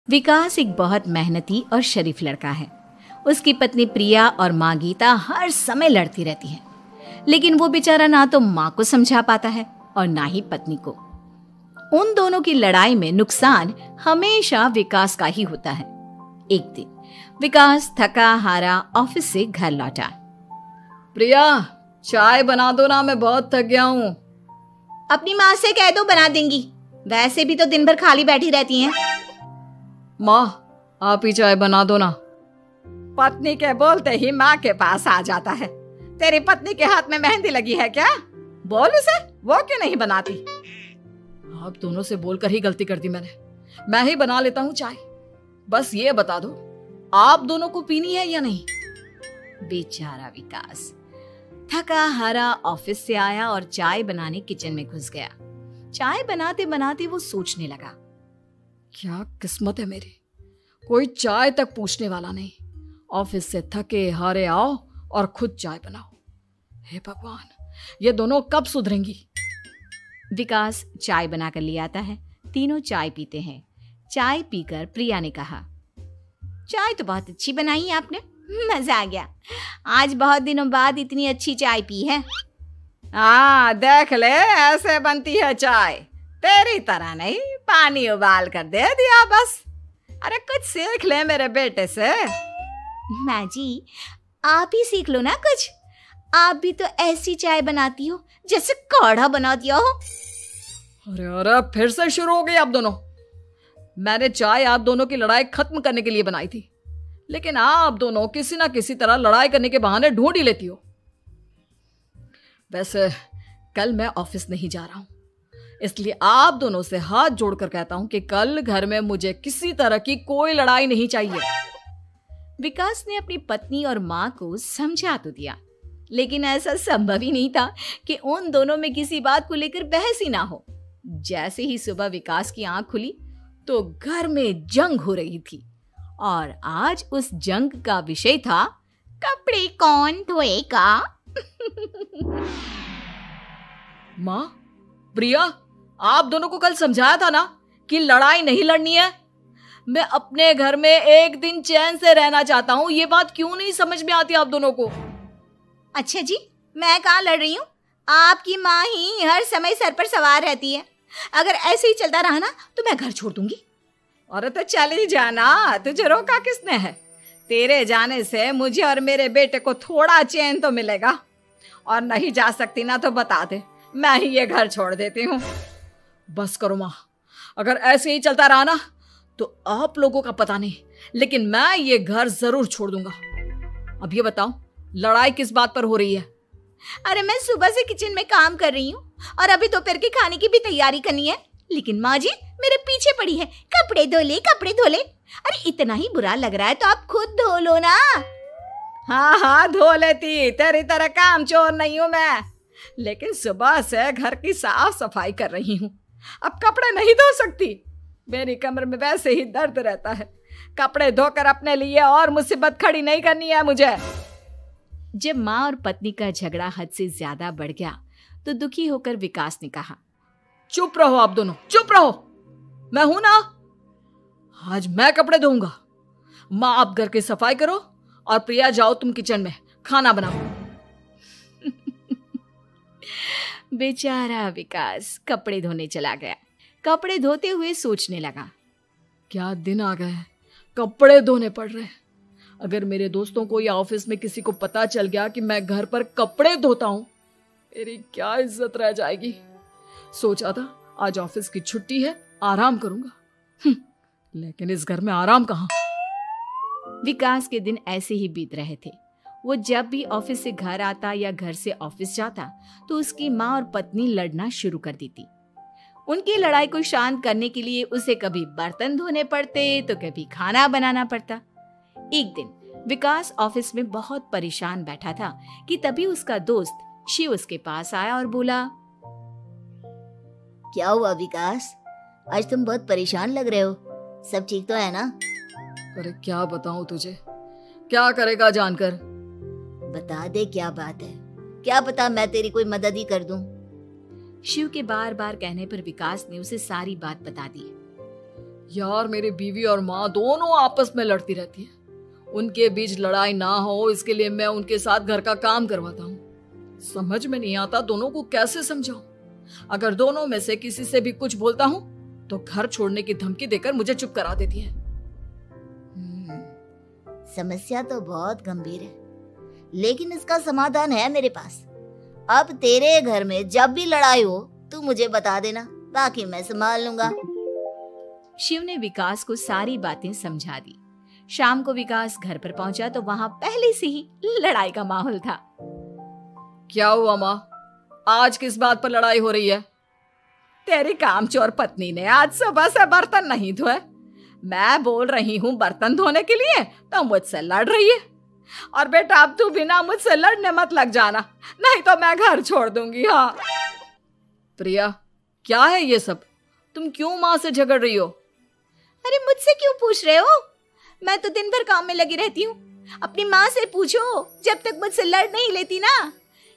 विकास एक बहुत मेहनती और शरीफ लड़का है। उसकी पत्नी प्रिया और माँ गीता हर समय लड़ती रहती है, लेकिन वो बेचारा ना तो माँ को समझा पाता है और ना ही पत्नी को। उन दोनों की लड़ाई में नुकसान हमेशा विकास का ही होता है। एक दिन विकास थका हारा ऑफिस से घर लौटा। प्रिया, चाय बना दो ना, मैं बहुत थक गया हूँ। अपनी माँ से कह दो, बना देंगी। वैसे भी तो दिन भर खाली बैठी रहती हैं। माँ, आप ही चाय बना दो ना। पत्नी के बोलते ही माँ के पास आ जाता है। तेरी पत्नी के हाथ में मेहंदी लगी है क्या? बोल उसे, वो क्यों नहीं बनाती? आप दोनों से बोलकर ही गलती कर दी मैंने। मैं ही बना लेता हूँ चाय। बस ये बता दो, आप दोनों को पीनी है या नहीं? बेचारा विकास थका हारा ऑफिस से आया और चाय बनाने किचन में घुस गया। चाय बनाते बनाते वो सोचने लगा, क्या किस्मत है मेरी, कोई चाय तक पूछने वाला नहीं। ऑफिस से थके हारे आओ और खुद चाय बनाओ। हे भगवान, ये दोनों कब सुधरेंगी? विकास चाय बनाकर ले आता है। तीनों चाय पीते हैं। चाय पीकर प्रिया ने कहा, चाय तो बहुत अच्छी बनाई है आपने, मजा आ गया। आज बहुत दिनों बाद इतनी अच्छी चाय पी है। हाँ, देख ले, ऐसे बनती है चाय। तेरी तरह नहीं, पानी उबाल कर दे दिया बस। अरे कुछ सीख ले मेरे बेटे से। माँ जी, आप ही सीख लो ना कुछ। आप भी तो ऐसी चाय बनाती हो जैसे काढ़ा बना दिया हो। अरे अरे, फिर से शुरू हो गई आप दोनों। मैंने चाय आप दोनों की लड़ाई खत्म करने के लिए बनाई थी, लेकिन आप दोनों किसी ना किसी तरह लड़ाई करने के बहाने ढूंढ ही लेती हो। वैसे कल मैं ऑफिस नहीं जा रहा हूं, इसलिए आप दोनों से हाथ जोड़कर कहता हूं कि कल घर में मुझे किसी तरह की कोई लड़ाई नहीं चाहिए। विकास ने अपनी पत्नी और माँ को समझा तो दिया, लेकिन ऐसा संभव ही नहीं था कि उन दोनों में किसी बात को लेकर बहस ही ना हो। जैसे ही सुबह विकास की आंख खुली तो घर में जंग हो रही थी, और आज उस जंग का विषय था कपड़े कौन धोएगा। माँ, प्रिया, आप दोनों को कल समझाया था ना कि लड़ाई नहीं लड़नी है। मैं अपने घर में एक दिन चैन से रहना चाहता हूँ। ये बात क्यों नहीं समझ में आती आप दोनों को? अच्छा जी, मैं कहाँ लड़ रही हूँ? आपकी माँ ही हर समय सर पर सवार रहती है। अगर ऐसे ही चलता रहा ना तो मैं घर छोड़ दूंगी। अरे तो चली जाना, तुझे रोका किसने है? तेरे जाने से मुझे और मेरे बेटे को थोड़ा चैन तो मिलेगा। और नहीं जा सकती ना तो बता दे, मैं ही ये घर छोड़ देती हूँ। बस करो माँ, अगर ऐसे ही चलता रहा ना तो आप लोगों का पता नहीं, लेकिन मैं ये घर जरूर छोड़ दूंगा। अब ये बताओ, लड़ाई किस बात पर हो रही है? अरे मैं सुबह से किचन में काम कर रही हूँ और अभी दोपहर के खाने की भी तैयारी करनी है, लेकिन माँ जी मेरे पीछे पड़ी है, कपड़े धो ले, कपड़े धो ले। अरे इतना ही बुरा लग रहा है तो आप खुद धो लो ना। हाँ हाँ, धो लेती, तेरी तरह काम चोर नहीं हूं मैं, लेकिन सुबह से घर की साफ सफाई कर रही हूँ, अब कपड़े नहीं धो सकती। मेरी कमर में वैसे ही दर्द रहता है। कपड़े धोकर अपने लिए और मुसीबत खड़ी नहीं करनी है मुझे। जब माँ और पत्नी का झगड़ा हद से ज्यादा बढ़ गया तो दुखी होकर विकास ने कहा, चुप रहो आप दोनों, चुप रहो। मैं हूं ना, आज मैं कपड़े धोऊंगा। माँ, आप घर की सफाई करो और प्रिया, जाओ तुम किचन में खाना बनाओ। बेचारा विकास कपड़े धोने चला गया। कपड़े धोते हुए सोचने लगा, क्या दिन आ गए, कपड़े धोने पड़ रहे हैं। अगर मेरे दोस्तों को या ऑफिस में किसी को पता चल गया कि मैं घर पर कपड़े धोता हूं, मेरी क्या इज्जत रह जाएगी। सोचा था आज ऑफिस की छुट्टी है, आराम करूंगा, लेकिन इस घर में आराम कहां। विकास के दिन ऐसे ही बीत रहे थे। वो जब भी ऑफिस से घर आता या घर से ऑफिस जाता तो उसकी माँ और पत्नी लड़ना शुरू कर देती। उनकी लड़ाई को शांत करने के लिए उसे कभी बर्तन धोने पड़ते तो कभी खाना बनाना पड़ता। एक दिन विकास ऑफिस में बहुत परेशान बैठा था कि तभी उसका दोस्त शिव उसके पास आया और बोला, क्या हुआ विकास, आज तुम बहुत परेशान लग रहे हो, सब ठीक तो है ना? अरे क्या बताऊं तुझे, क्या करेगा जानकर? बता दे क्या बात है, क्या पता मैं तेरी कोई मदद ही कर दूं। शिव के बार बार कहने पर विकास ने उसे सारी बात बता दी। यार मेरी बीवी और माँ दोनों आपस में लड़ती रहती है। उनके बीच लड़ाई ना हो इसके लिए मैं उनके साथ घर का काम करवाता हूँ। समझ में नहीं आता दोनों को कैसे समझाऊं। अगर दोनों में से किसी से भी कुछ बोलता हूँ तो घर छोड़ने की धमकी देकर मुझे चुप करा देती है। समस्या तो बहुत गंभीर है, लेकिन इसका समाधान है मेरे पास। अब तेरे घर में जब भी लड़ाई हो तू मुझे बता देना, बाकी मैं संभाल लूंगा। शिव ने विकास को सारी बातें समझा दी। शाम को विकास घर पर पहुंचा तो वहां पहले से ही लड़ाई का माहौल था। क्या हुआ माँ, आज किस बात पर लड़ाई हो रही है? तेरी कामचोर पत्नी ने आज सुबह से बर्तन नहीं धोए। मैं बोल रही हूँ बर्तन धोने के लिए तो मुझसे लड़ रही है। और बेटा अब तू बिना मुझसे लड़ने मत लग जाना, नहीं तो मैं घर छोड़ दूंगी। हाँ प्रिया, क्या है ये सब? तुम क्यों माँ से झगड़ रही हो? अरे मुझसे क्यों पूछ रहे हो? मैं तो दिन भर काम में लगी रहती हूँ। अपनी माँ से पूछो, जब तक मुझसे लड़ नहीं लेती ना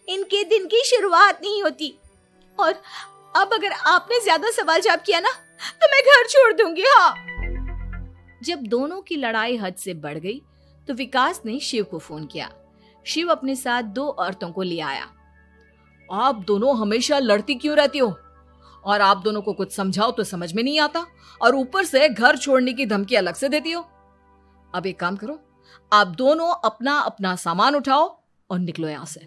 इनके दिन की शुरुआत नहीं होती। और अब अगर आपने ज्यादा सवाल जवाब किया ना तो मैं घर छोड़ दूंगी। हाँ। जब दोनों की लड़ाई हद से बढ़ गई तो विकास ने शिव को फोन किया। शिव अपने साथ 2 औरतों को ले आया। आप दोनों हमेशा लड़ती क्यों रहती हो? और आप दोनों को कुछ समझाओ तो समझ में नहीं आता, और ऊपर से घर छोड़ने की धमकी अलग से देती हो। अब एक काम करो, आप दोनों अपना अपना सामान उठाओ और निकलो यहां से।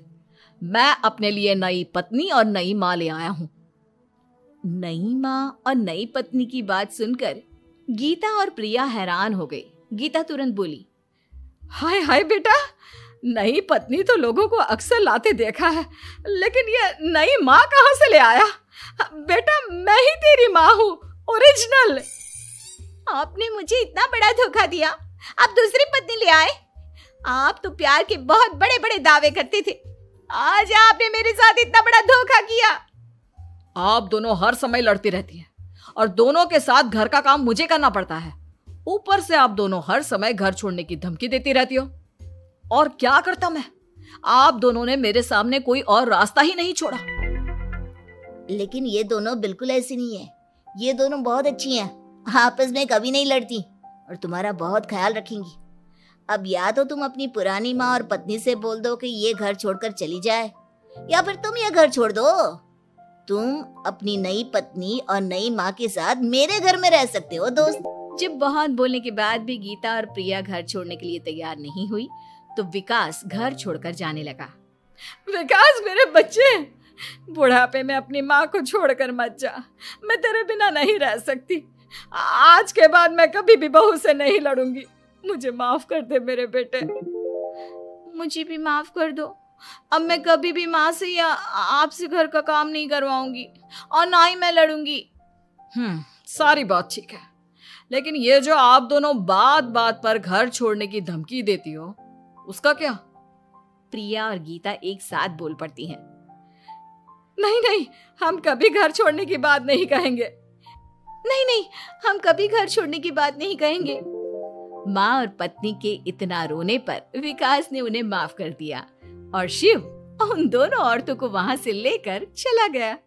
मैं अपने लिए नई पत्नी और नई माँ ले आया हूं। नई माँ और नई पत्नी की बात सुनकर गीता और प्रिया हैरान हो गई। गीता तुरंत बोली, हाय हाय बेटा, नई पत्नी तो लोगों को अक्सर लाते देखा है, लेकिन ये नई माँ कहाँ से ले आया? बेटा मैं ही तेरी माँ हूँ, ओरिजिनल। आपने मुझे इतना बड़ा धोखा दिया, आप दूसरी पत्नी ले आए। आप तो प्यार के बहुत बड़े बड़े दावे करते थे, आज आपने मेरे साथ इतना बड़ा धोखा किया। आप दोनों हर समय लड़ती रहती हैं और दोनों के साथ घर का काम मुझे करना पड़ता है। ऊपर से आप दोनों हर समय घर छोड़ने की धमकी देती रहती हो। और क्या करता मैं? आप दोनों ने मेरे सामने कोई और रास्ता ही नहीं छोड़ा। लेकिन ये दोनों बिल्कुल ऐसी नहीं है। ये दोनों बहुत अच्छी हैं, आपस में कभी नहीं लड़ती और तुम्हारा बहुत ख्याल रखेंगी। अब या तो तुम अपनी पुरानी माँ और पत्नी से बोल दो कि ये घर छोड़कर चली जाए, या फिर तुम ये घर छोड़ दो। तुम अपनी नई पत्नी और नई माँ के साथ मेरे घर में रह सकते हो दोस्त। जब बहुत बोलने के बाद भी गीता और प्रिया घर छोड़ने के लिए तैयार नहीं हुई तो विकास घर छोड़कर जाने लगा। विकास मेरे बच्चे, बुढ़ापे में अपनी माँ को छोड़कर मत जा। मैं तेरे बिना नहीं रह सकती। आज के बाद मैं कभी भी बहू से नहीं लड़ूंगी। मुझे माफ कर दे मेरे बेटे। मुझे भी माफ कर दो। अब मैं कभी भी माँ से या आपसे घर का काम नहीं करवाऊंगी और ना ही मैं लड़ूंगी। सारी बात ठीक है, लेकिन ये जो आप दोनों बात बात पर घर छोड़ने की धमकी देती हो, उसका क्या? प्रिया और गीता एक साथ बोल पड़ती हैं। नहीं नहीं, हम कभी घर छोड़ने की बात नहीं कहेंगे। नहीं नहीं, हम कभी घर छोड़ने की बात नहीं कहेंगे। माँ और पत्नी के इतना रोने पर विकास ने उन्हें माफ कर दिया और शिव उन दोनों औरतों को वहां से लेकर चला गया।